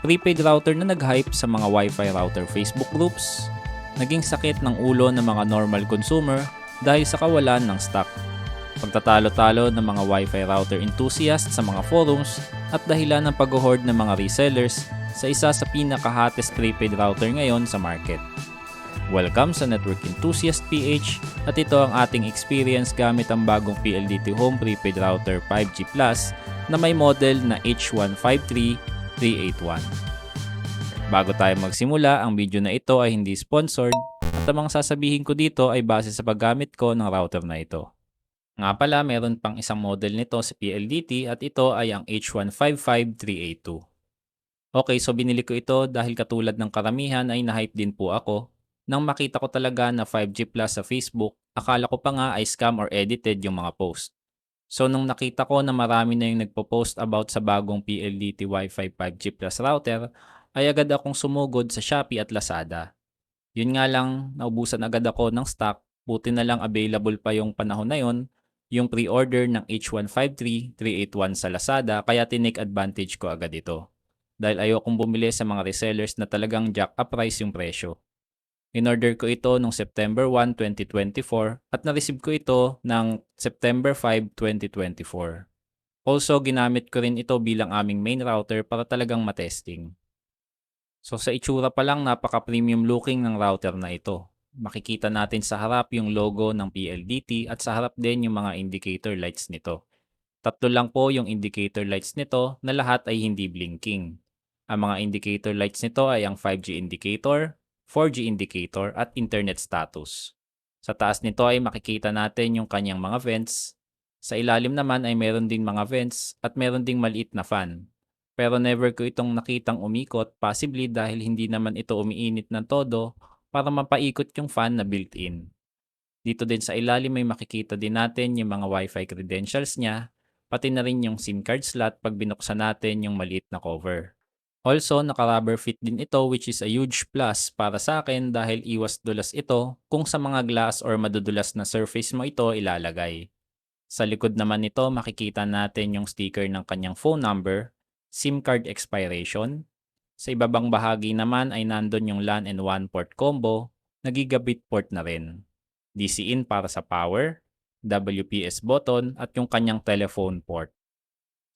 Prepaid router na nag-hype sa mga Wi-Fi router Facebook groups, naging sakit ng ulo ng mga normal consumer dahil sa kawalan ng stock. Pagtatalo-talo ng mga Wi-Fi router enthusiasts sa mga forums at dahilan ng pag-hoard ng mga resellers sa isa sa pinaka-hottest prepaid router ngayon sa market. Welcome sa Network Enthusiast PH at ito ang ating experience gamit ang bagong PLDT Home Prepaid Router 5G Plus na may model na H153381. Bago tayo magsimula, ang video na ito ay hindi sponsored at ang mga sasabihin ko dito ay base sa paggamit ko ng router na ito. Nga pala, meron pang isang model nito sa PLDT at ito ay ang H155382. Okay, so binili ko ito dahil katulad ng karamihan ay na-hype din po ako. Nang makita ko talaga na 5G Plus sa Facebook, akala ko pa nga ay scam or edited yung mga post. So nung nakita ko na marami na yung nagpo-post about sa bagong PLDT Wi-Fi 5G Plus router, ay agad akong sumugod sa Shopee at Lazada. Yun nga lang, naubusan agad ako ng stock, buti na lang available pa yung panahon na yon, yung pre-order ng H153381 sa Lazada, kaya tinake advantage ko agad ito. Dahil ayokong bumili sa mga resellers na talagang jack up price yung presyo. In-order ko ito noong September 1, 2024 at na-receive ko ito ng September 5, 2024. Also, ginamit ko rin ito bilang aming main router para talagang matesting. So sa itsura pa lang, napaka-premium looking ng router na ito. Makikita natin sa harap yung logo ng PLDT at sa harap din yung mga indicator lights nito. Tatlo lang po yung indicator lights nito na lahat ay hindi blinking. Ang mga indicator lights nito ay ang 5G indicator, 4G indicator at internet status. Sa taas nito ay makikita natin yung kanyang mga vents. Sa ilalim naman ay meron ding mga vents at meron ding maliit na fan. Pero never ko itong nakitang umikot, possibly dahil hindi naman ito umiinit ng todo para mapaikot yung fan na built-in. Dito din sa ilalim may makikita din natin yung mga Wi-Fi credentials niya, pati na rin yung SIM card slot pag binuksan natin yung maliit na cover. Also, naka-rubber fit din ito which is a huge plus para sa akin dahil iwas dulas ito kung sa mga glass or madudulas na surface mo ito ilalagay. Sa likod naman nito makikita natin yung sticker ng kanyang phone number, SIM card expiration. Sa ibabang bahagi naman ay nandun yung LAN and WAN port combo na gigabit port na rin. DC-in para sa power, WPS button at yung kanyang telephone port.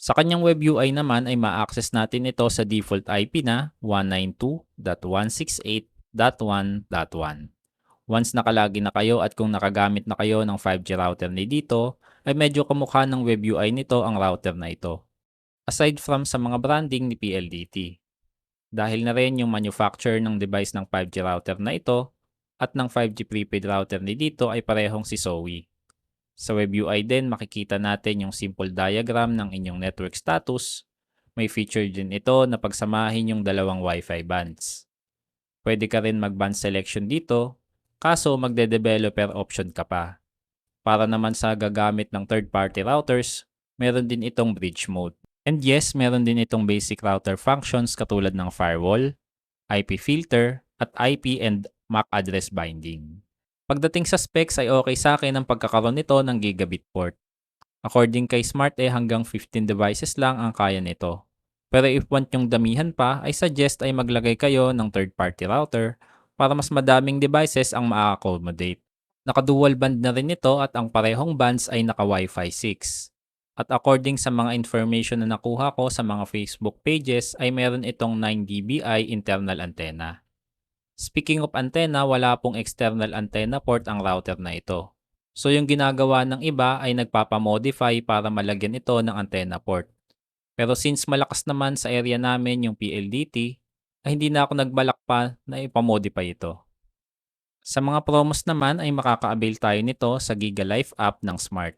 Sa kanyang web UI naman ay ma-access natin ito sa default IP na 192.168.1.1. Once nakalagi na kayo at kung nakagamit na kayo ng 5G router ni dito, ay medyo kamukha ng web UI nito ang router na ito. Aside from sa mga branding ni PLDT. Dahil na rin yung manufacturer ng device ng 5G router na ito at ng 5G prepaid router ni dito ay parehong si Zowie. Sa web UI din makikita natin yung simple diagram ng inyong network status. May feature din ito na pagsamahin yung dalawang Wi-Fi bands. Pwede ka rin mag-band selection dito, kaso magde-developer option ka pa. Para naman sa gagamit ng third-party routers, meron din itong bridge mode. And yes, meron din itong basic router functions katulad ng firewall, IP filter, at IP and MAC address binding. Pagdating sa specs ay okay sa akin ang pagkakaroon nito ng gigabit port. According kay Smart hanggang 15 devices lang ang kaya nito. Pero if want yung damihan pa, ay suggest ay maglagay kayo ng third-party router para mas madaming devices ang ma-accommodate. Naka-dual band na rin ito at ang parehong bands ay naka-Wi-Fi 6. At according sa mga information na nakuha ko sa mga Facebook pages ay meron itong 9 dBi internal antenna. Speaking of antenna, wala pong external antenna port ang router na ito. So yung ginagawa ng iba ay nagpapamodify para malagyan ito ng antenna port. Pero since malakas naman sa area namin yung PLDT, ay hindi na ako nagbalak pa na ipamodify ito. Sa mga promos naman ay makaka-avail tayo nito sa GigaLife app ng Smart.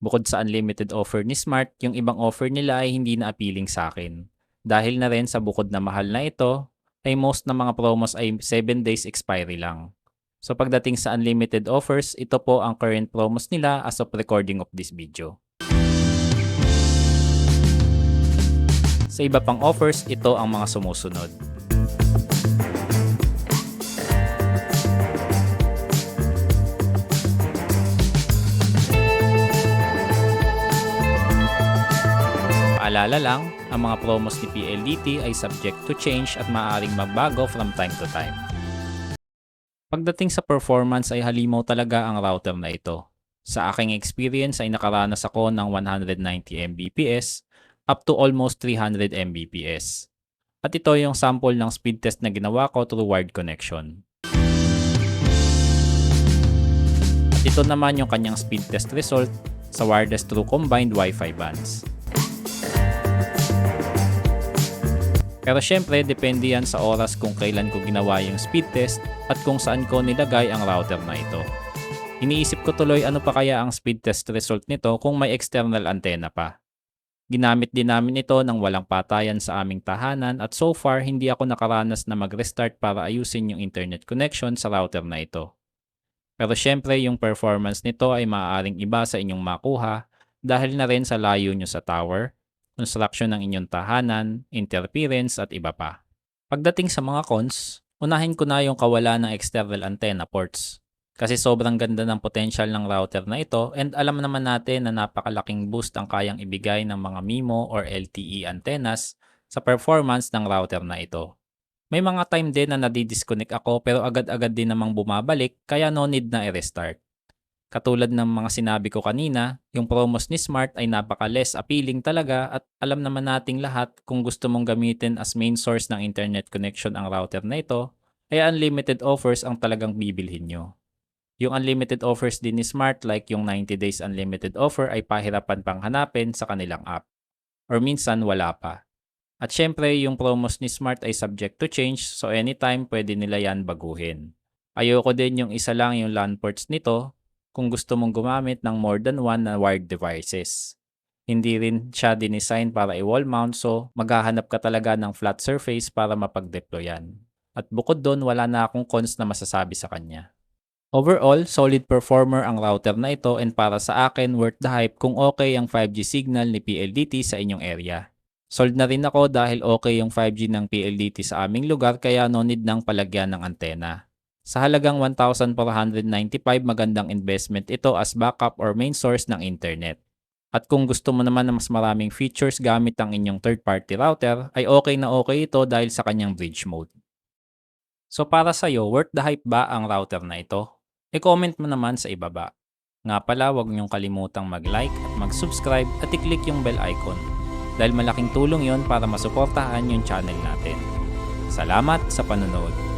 Bukod sa unlimited offer ni Smart, yung ibang offer nila ay hindi na appealing sa akin. Dahil na rin sa bukod na mahal na ito, ay most ng mga promos ay 7 days expiry lang. So pagdating sa unlimited offers, ito po ang current promos nila as of recording of this video. Sa iba pang offers, ito ang mga sumusunod. Paalala lang, ang mga promos ni PLDT ay subject to change at maaaring magbago from time to time. Pagdating sa performance ay halimaw talaga ang router na ito. Sa aking experience ay nakaranas ako ng 190 Mbps up to almost 300 Mbps. At ito yung sample ng speed test na ginawa ko through wired connection. At ito naman yung kanyang speed test result sa wireless through combined Wi-Fi bands. Pero syempre, depende yan sa oras kung kailan ko ginawa yung speed test at kung saan ko nilagay ang router na ito. Iniisip ko tuloy ano pa kaya ang speed test result nito kung may external antenna pa. Ginamit din namin ito ng walang patayan sa aming tahanan at so far hindi ako nakaranas na mag-restart para ayusin yung internet connection sa router na ito. Pero syempre yung performance nito ay maaaring iba sa inyong makuha dahil na rin sa layo nyo sa tower, construction ng inyong tahanan, interference at iba pa. Pagdating sa mga cons, unahin ko na yung kawalan ng external antenna ports. Kasi sobrang ganda ng potential ng router na ito and alam naman natin na napakalaking boost ang kayang ibigay ng mga MIMO or LTE antennas sa performance ng router na ito. May mga time din na nadidisconnect ako pero agad-agad din namang bumabalik kaya no need na i-restart. Katulad ng mga sinabi ko kanina, yung promos ni Smart ay napaka-less appealing talaga at alam naman nating lahat kung gusto mong gamitin as main source ng internet connection ang router na ito, ay unlimited offers ang talagang bibilhin nyo. Yung unlimited offers din ni Smart like yung 90 days unlimited offer ay pahirapan pang hanapin sa kanilang app. Or minsan wala pa. At syempre yung promos ni Smart ay subject to change so anytime pwede nila yan baguhin. Ayoko din yung isa lang yung LAN ports nito kung gusto mong gumamit ng more than one na wired devices. Hindi rin siya dinesign para i-wall mount so maghahanap ka talaga ng flat surface para mapag-deployan. At bukod doon wala na akong cons na masasabi sa kanya. Overall, solid performer ang router na ito and para sa akin worth the hype kung okay ang 5G signal ni PLDT sa inyong area. Sold na rin ako dahil okay yung 5G ng PLDT sa aming lugar kaya no need ng palagyan ng antena. Sa halagang 1,495 magandang investment ito as backup or main source ng internet. At kung gusto mo naman na mas maraming features gamit ang inyong third-party router, ay okay na okay ito dahil sa kanyang bridge mode. So para sa'yo, worth the hype ba ang router na ito? I-comment mo naman sa ibaba. Nga pala, huwag niyong kalimutang mag-like at mag-subscribe at i-click yung bell icon. Dahil malaking tulong yon para masuportahan yung channel natin. Salamat sa panonood.